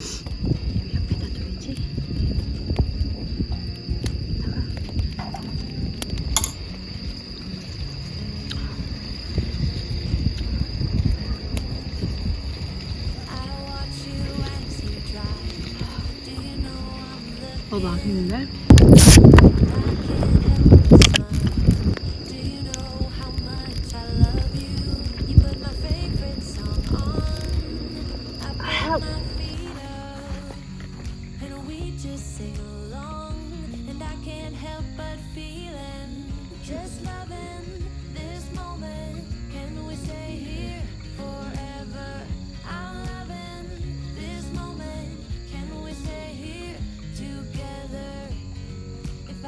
옆에다 둬야지. 맛있는데?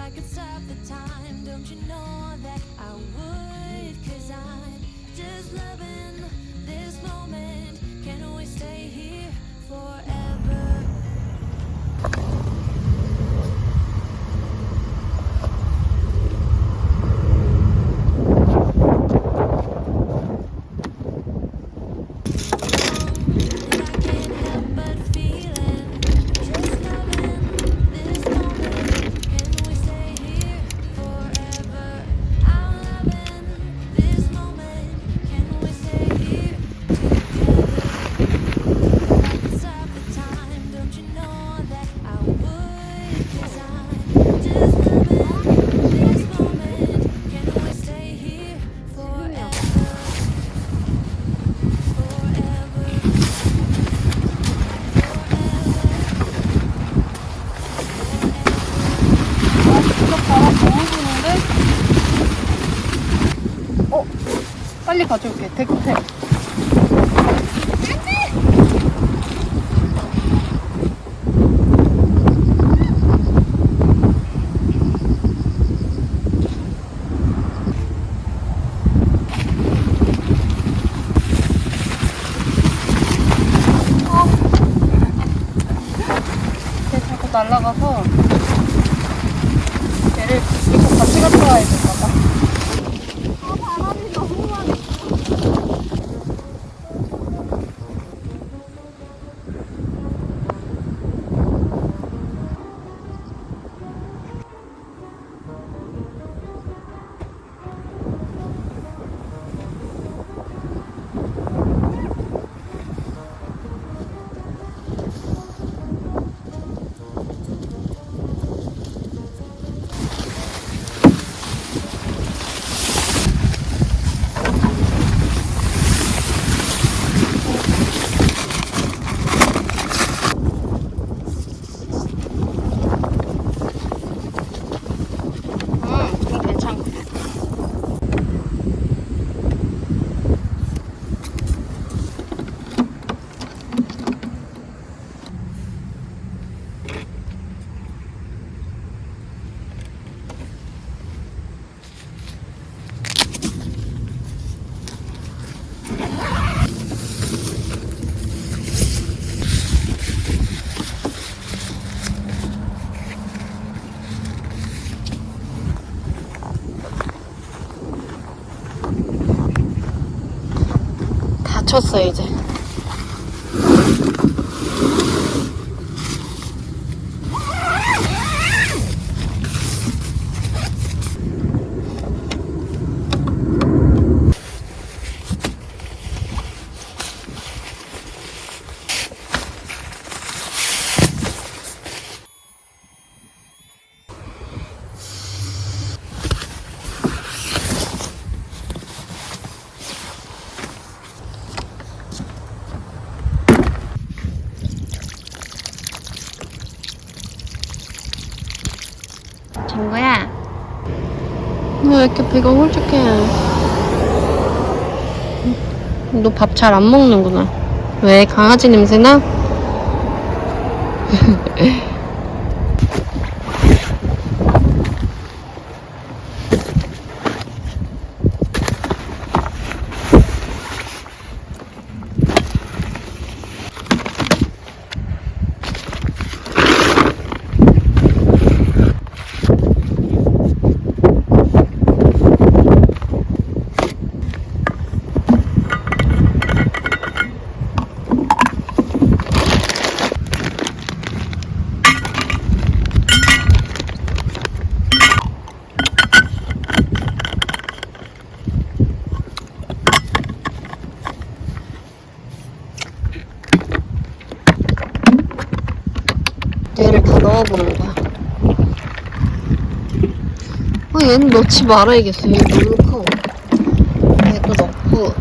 I could stop the time, don't you know that I would? 'Cause I'm just loving this moment. Can we stay here forever? 빨리 가져올게. 대구태. 걔 자꾸 날아가서 걔를 이거 같이 갔다 와야 될까봐. 바람이 너무 많아. 다쳤어 이제. 정구야, 너 왜 이렇게 배가 홀쭉해? 너 밥 잘 안 먹는구나. 왜? 강아지 냄새나? 얘를 다 넣어보는 거야. 얘는 넣지 말아야겠어. 얘 너무 커. 얘도 넣고.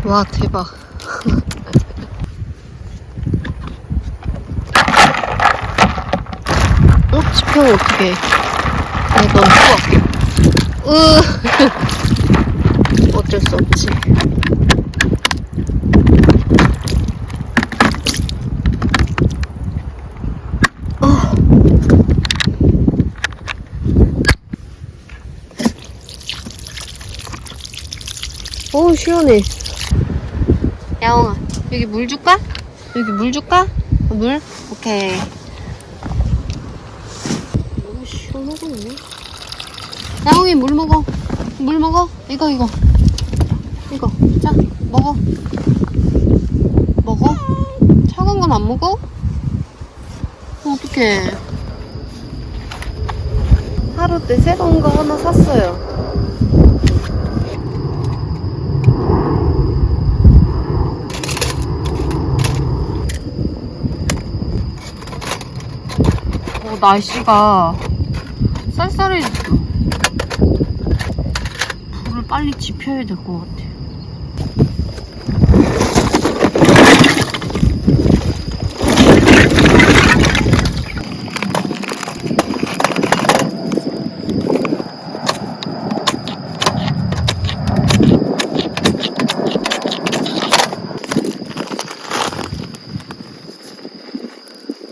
와, 대박. 집혀면 어떡해. 얘 너무 커. 어쩔 수 없지. 어우, 시원해. 야옹아, 여기 물 줄까? 여기 물 줄까? 물? 오케이. 너무 시원하거든요. 야옹이 물 먹어. 물 먹어. 이거. 자, 먹어. 먹어? 차가운 건 안 먹어? 어떡해. 하루 때 새로운 거 하나 샀어요. 날씨가 쌀쌀해졌어. 불을 빨리 지펴야 될 것 같아.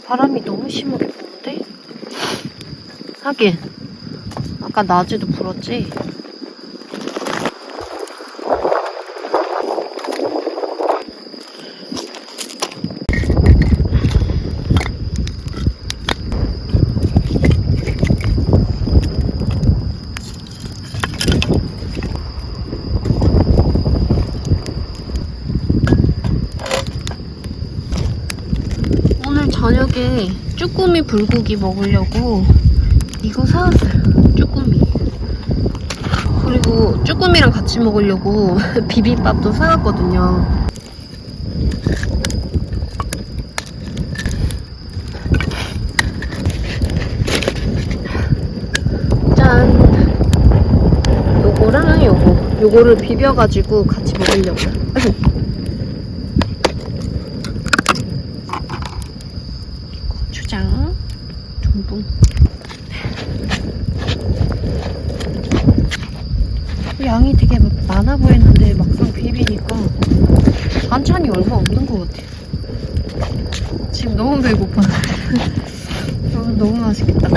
바람이 너무 심하게 부는데? 하긴 아까 낮에도 불었지? 오늘 저녁에 쭈꾸미 불고기 먹으려고 이거 사왔어요. 쭈꾸미. 그리고 쭈꾸미랑 같이 먹으려고 비빔밥도 사왔거든요. 짠. 요거랑 요거를 비벼가지고 같이 먹으려고요. 고추장, 전분. 양이 되게 많아 보이는데 막상 비비니까 반찬이 얼마 없는 것 같아요. 지금 너무 배고파. 너무 맛있겠다.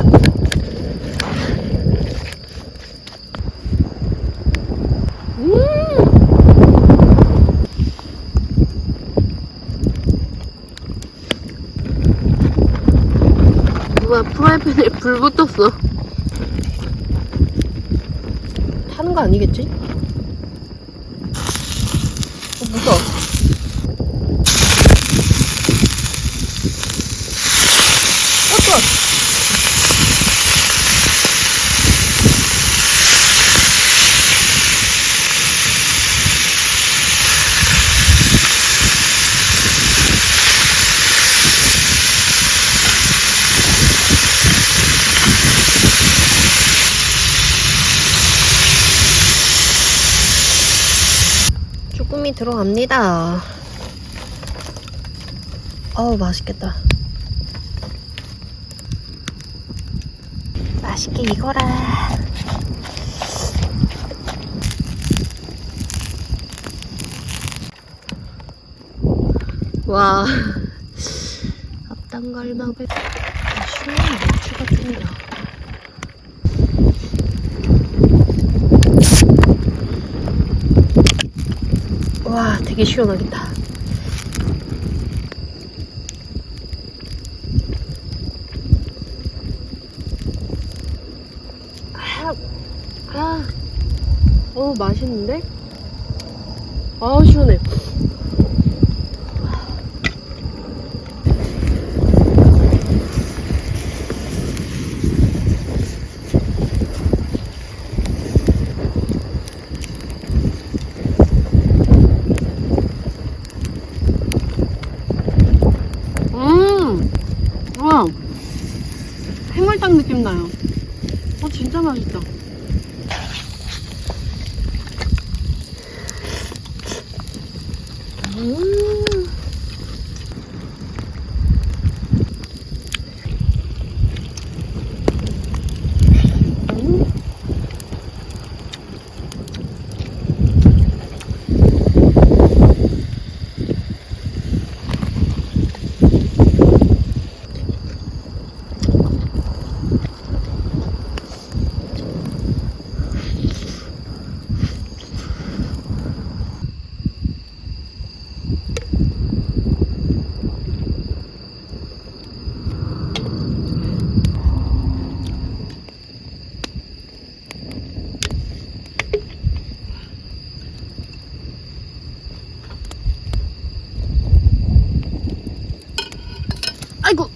누가 프라이팬에 불 붙었어. 타는 거 아니겠지? 무서워. 쭈꾸미 들어갑니다. 어우, 맛있겠다. 맛있게 익어라. 와, 앞단갈막을 시원한 맥주가 뜬다. 와, 되게 시원하겠다. 맛있는데? 시원해. 쫀득쫀득 느낌 나요. 진짜 맛있다. 아이고.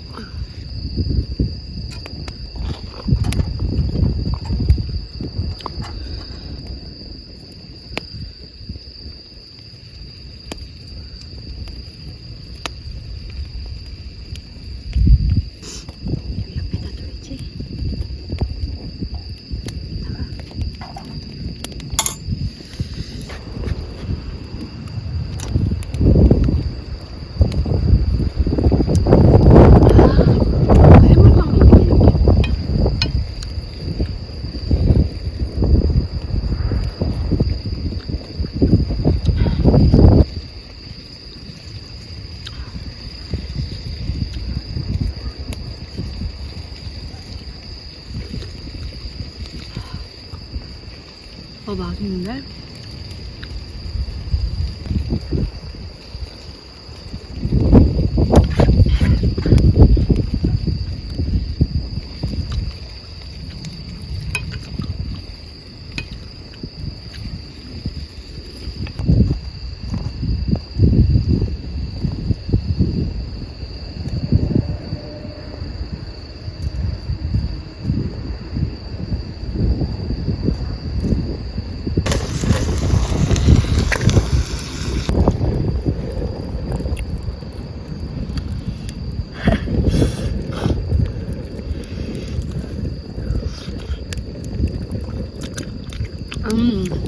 옆에다 둬야지. 맛있는데?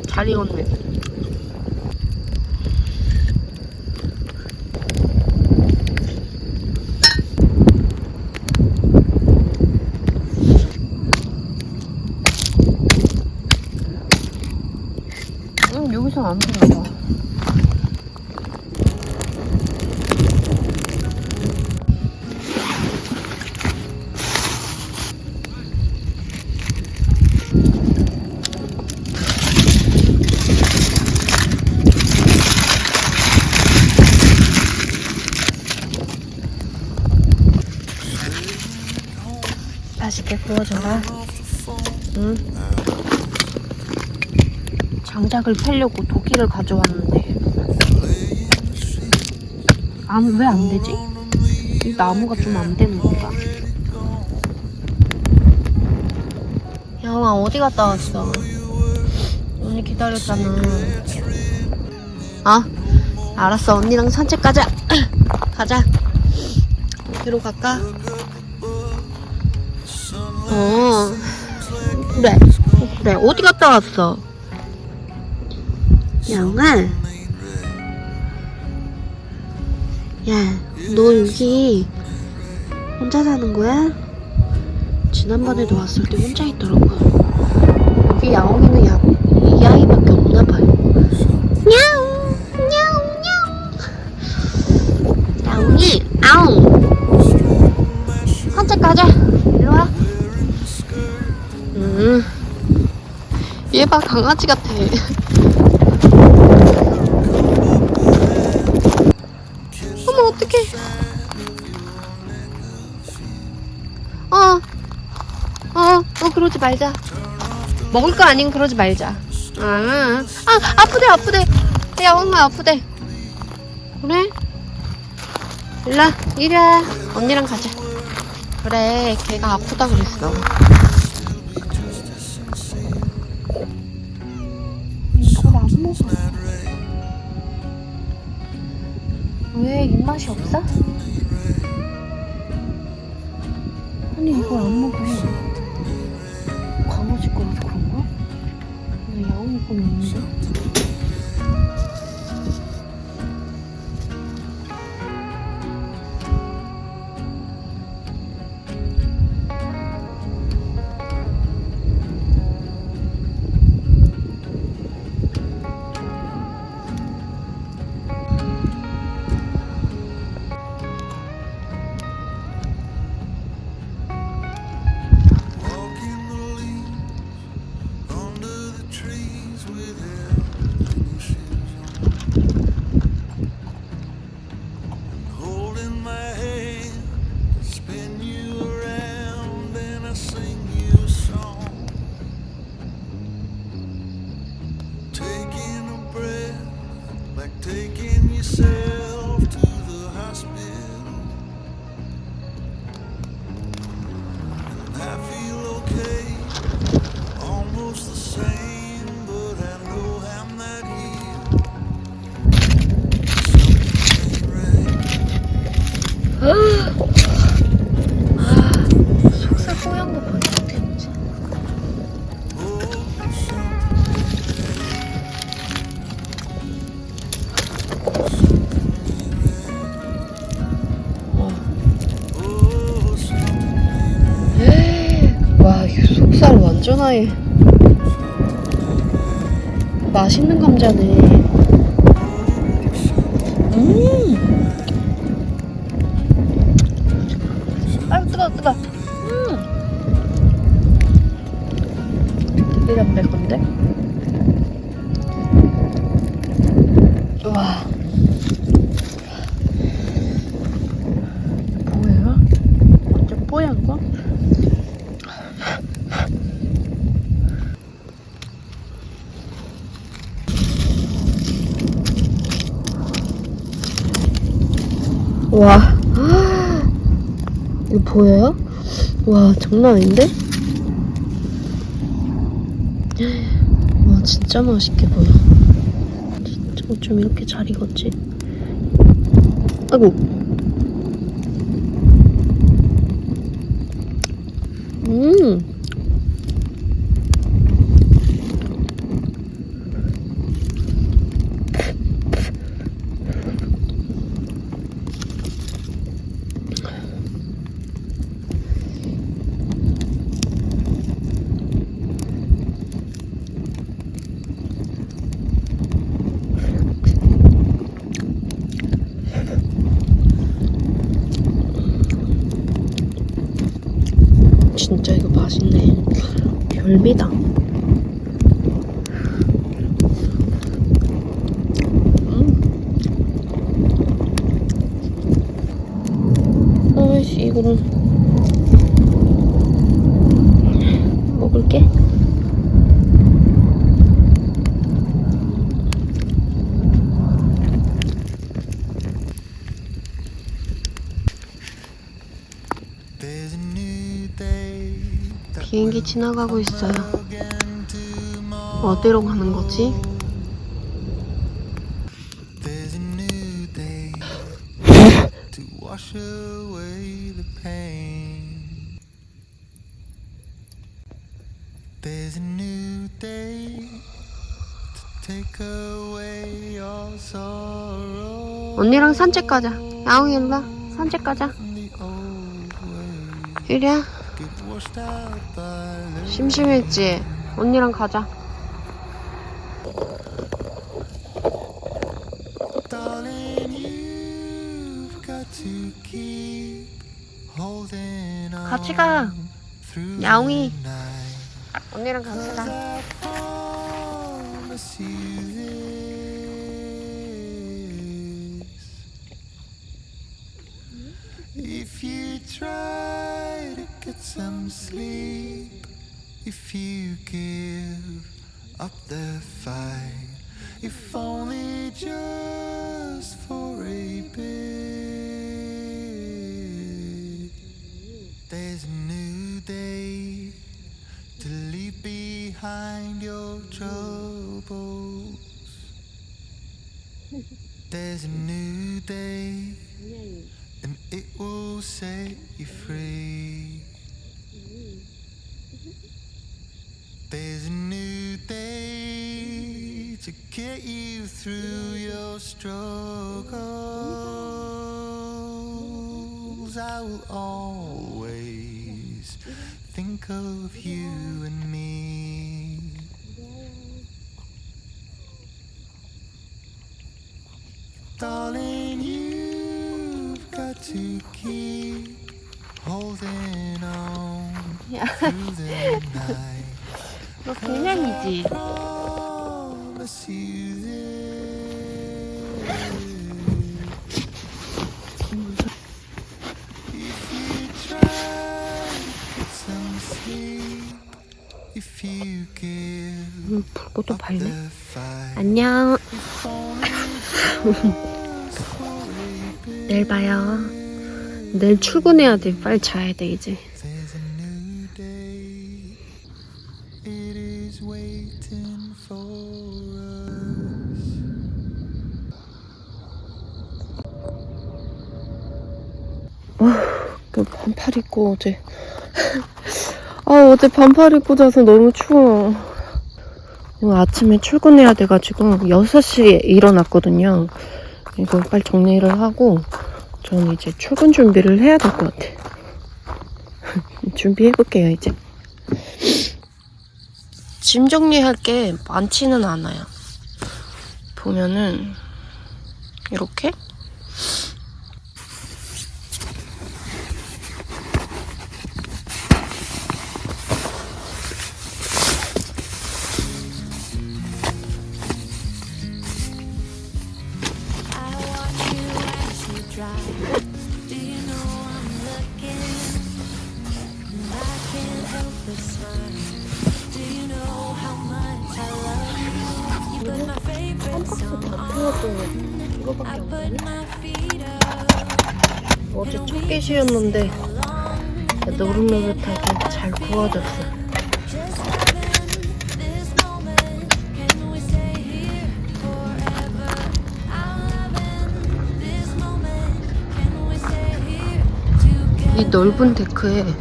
잘 익었네. 여기서 안 되나 봐. 맛있게 구워줘라. 응? 장작을 패려고 도끼를 가져왔는데 왜 안 되지? 이 나무가 좀 안 되는 건가? 야옹아 어디 갔다 왔어? 언니 기다렸잖아. 아 알았어, 언니랑 산책 가자. 가자. 어디로 갈까? 그래 어디 갔다 왔어? 야옹아, 야 너 여기 혼자 사는 거야? 지난번에도 왔을 때 혼자 있더라고. 여기 야옹이는 이 아이밖에 없나 봐요. 야옹 야옹 야옹. 야옹이 아옹. 산책 가자. 일로 와. 얘 봐, 강아지 같아. 어머 어떡해. 그러지 말자. 먹을 거 아닌 그러지 말자. 아프대. 야옹아 아프대. 그래? 일로와 이리와. 언니랑 가자. 그래 걔가 아프다 그랬어. 이걸 안 먹어. 왜 입맛이 없어? 아니 이걸 안 먹어. 강아지 거라서 그런가? 왜 야옹이 거는 없는데? Walking the leaves under the trees without any shoes on. Holding my hand, spin you around, and I sing you a song. Taking a breath, like taking yourself to the hospital. I feel okay, almost the same, but I know I'm not here. Something ain't right. 속살 뽀얀 거 보여. 진짜. Oh, something oh, something 와, 이 속살 완전 하얘. 맛있는 감자네. 아유, 뜨거. 되게 담백한데? 와. 뭐예요? 완전 뽀얀 거? 와. 이거 보여요? 와, 장난 아닌데? 와, 진짜 맛있게 보여. 진짜 어쩜 이렇게 잘 익었지? 아이고. 진짜 이거 맛있네. 별미다. 아이씨, 이거는 먹을게. There's a new day that 비행기 지나가고 있어요. again tomorrow. 어디로 가는 거지? There's a new day to wash away the pain. There's a new day to take away your sorrow. 언니랑 산책 가자. 야옹이 일로 와. 산책 가자. The old way 유리야, get washed out by the 심심했지? 언니랑 가자. darling. You've got to keep holding on 같이 가. through 야옹이. the night. 언니랑 같이 가. I promise you this. If you try to get some sleep, if you give up the fight, if only just for a bit, there's a new day to leave behind your troubles. There's a new day, and it will set you free. There's a new day to get you through your struggles. I will always think of you and me. Darling, you've got to keep holding on through the night. 너 그냥이지. Promise you this. If you try to get some sleep, if you give 불꽃도 up 밝네. the fight, 안녕. if only just for a bit. 내일 봐요. 내일 출근해야 돼. 빨리 자야 돼 이제. There's a new day. It is waiting for us. 그 반팔 입고 어제 어제 반팔 입고 자서 너무 추워. 오늘 아침에 출근해야 돼가지고 6시에 일어났거든요. 이거 빨리 정리를 하고 저는 이제 출근 준비를 해야 될 것 같아. 준비해볼게요 이제. 짐 정리할 게 많지는 않아요. 보면은 이렇게 I watch you as you drive. Do you know I'm looking? And I can't help but smile. Do you know how much I love you? You put my favorite song on. I put my feet up. 어제 첫 개시였는데 노릇노릇하게 잘 구워졌어. Just loving this moment. Can we stay here forever? I'm loving this moment. Can we stay here together? 이 넓은 데크에 If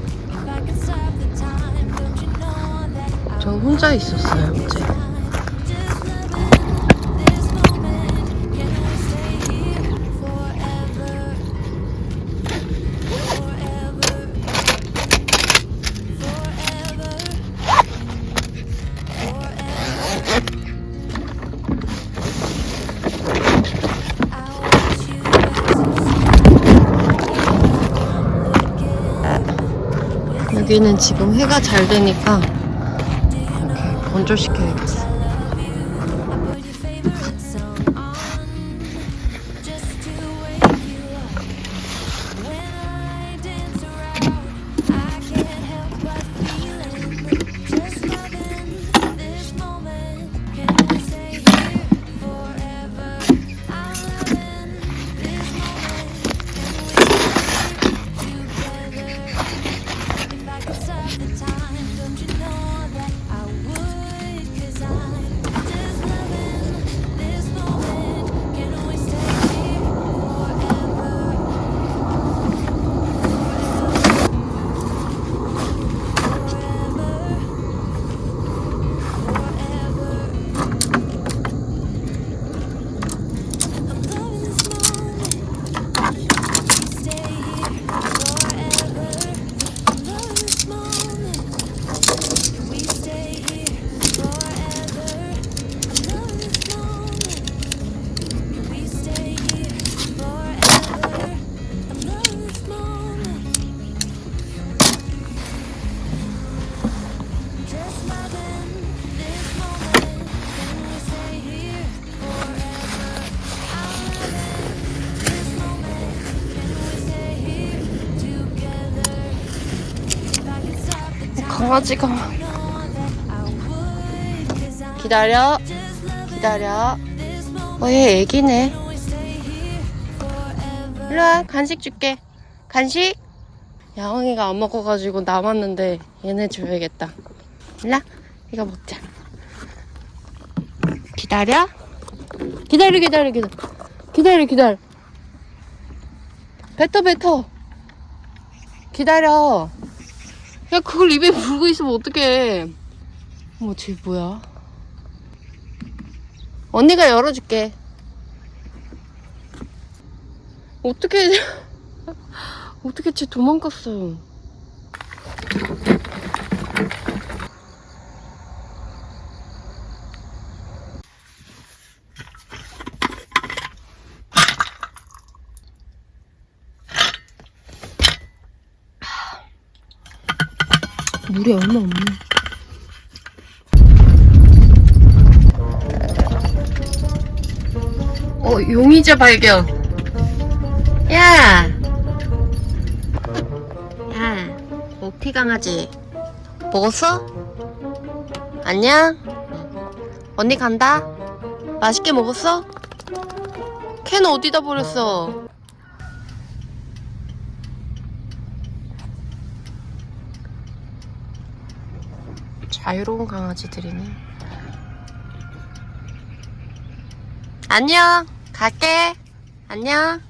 I could stop the time, don't you know that I 저 혼자 있었어요 어제. just loving this moment. Can we stay here forever? Forever. 여기는 지금 해가 잘 되니까 이렇게 건조시켜야겠어. 강아지가 기다려 얘 애기네. 일로와 간식 줄게. 간식. 야옹이가 안 먹어가지고 남았는데 얘네 줘야겠다. 일로와 이거 먹자. 기다려 뱉어 기다려. 야, 그걸 입에 물고 있으면 어떡해. 어머, 쟤 뭐야? 언니가 열어줄게. 어떻게 어떻게 쟤 도망갔어요. 물이 얼마 없네. 용의자 발견. 야, 오티 강아지 먹었어? 안녕? 언니 간다. 맛있게 먹었어? 캔 어디다 버렸어? 자유로운 강아지들이네. 안녕. 갈게. 안녕.